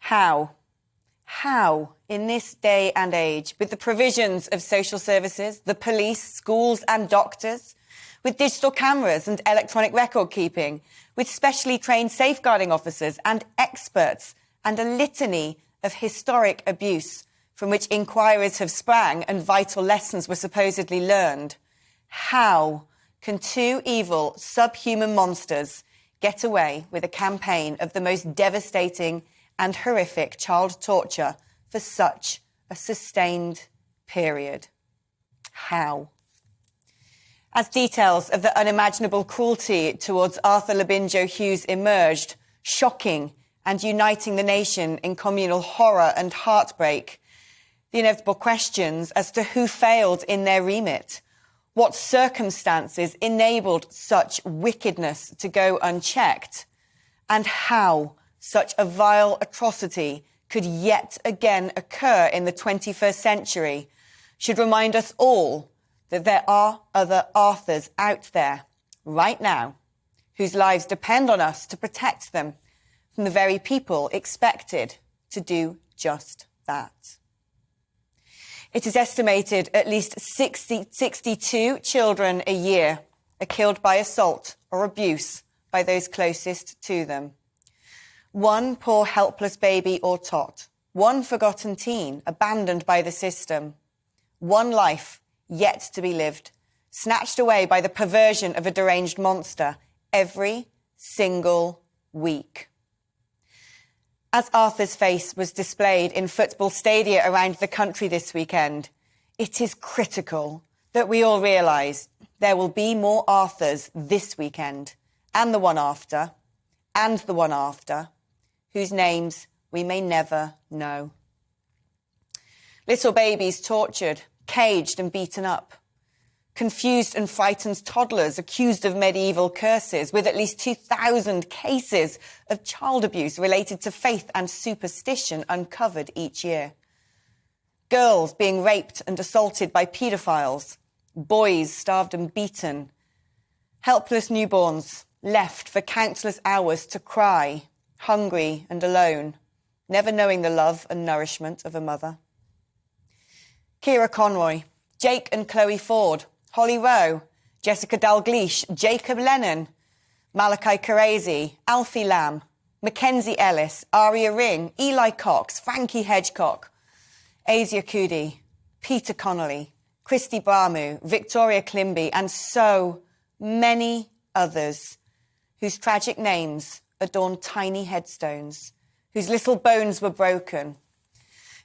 How, in this day and age, with the provisions of social services, the police, schools and doctors, with digital cameras and electronic record keeping, with specially trained safeguarding officers and experts, and a litany of historic abuse from which inquiries have sprang and vital lessons were supposedly learned, how can two evil, subhuman monsters get away with a campaign of the most devastating and horrific child torture for such a sustained period? How? As details of the unimaginable cruelty towards Arthur Labinjo-Hughes emerged, shocking and uniting the nation in communal horror and heartbreak, the inevitable questions as to who failed in their remit, what circumstances enabled such wickedness to go unchecked, and how such a vile atrocity could yet again occur in the 21st century, should remind us all that there are other Arthurs out there right now whose lives depend on us to protect them from the very people expected to do just that. It is estimated at least 62 children a year are killed by assault or abuse by those closest to them. One poor helpless baby or tot, one forgotten teen abandoned by the system, one life yet to be lived, snatched away by the perversion of a deranged monster every single week. As Arthur's face was displayed in football stadia around the country this weekend, it is critical that we all realise there will be more Arthurs this weekend, and the one after, whose names we may never know. Little babies tortured, caged and beaten up. Confused and frightened toddlers accused of medieval curses, with at least 2,000 cases of child abuse related to faith and superstition uncovered each year. Girls being raped and assaulted by paedophiles, boys starved and beaten, helpless newborns left for countless hours to cry, hungry and alone, never knowing the love and nourishment of a mother. Kira Conroy, Jake and Chloe Ford, Holly Rowe, Jessica Dalgleish, Jacob Lennon, Malachi Carezi, Alfie Lamb, Mackenzie Ellis, Aria Ring, Eli Cox, Frankie Hedgecock, Asia Coody, Peter Connolly, Christy Barmu, Victoria Klimby, and so many others whose tragic names adorn tiny headstones, whose little bones were broken,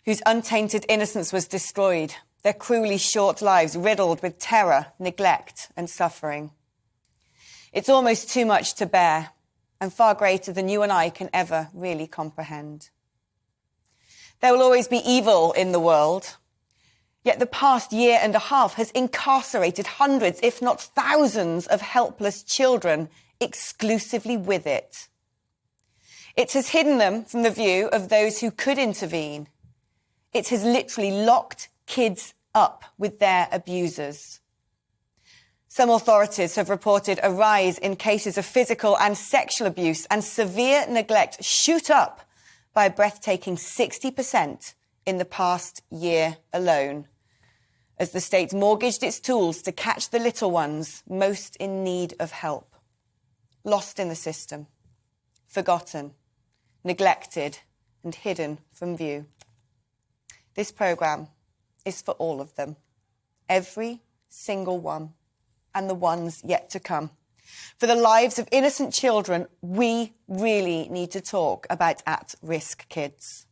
whose untainted innocence was destroyed, their cruelly short lives riddled with terror, neglect and suffering. It's almost too much to bear, and far greater than you and I can ever really comprehend. There will always be evil in the world, yet the past year and a half has incarcerated hundreds, if not thousands, of helpless children exclusively with it. It has hidden them from the view of those who could intervene. It has literally locked kids up with their abusers. Some authorities have reported a rise in cases of physical and sexual abuse, and severe neglect shoot up by a breathtaking 60% in the past year alone, as the state mortgaged its tools to catch the little ones most in need of help. Lost in the system, forgotten, neglected and hidden from view. This programme is for all of them, every single one, and the ones yet to come. For the lives of innocent children, we really need to talk about at-risk kids.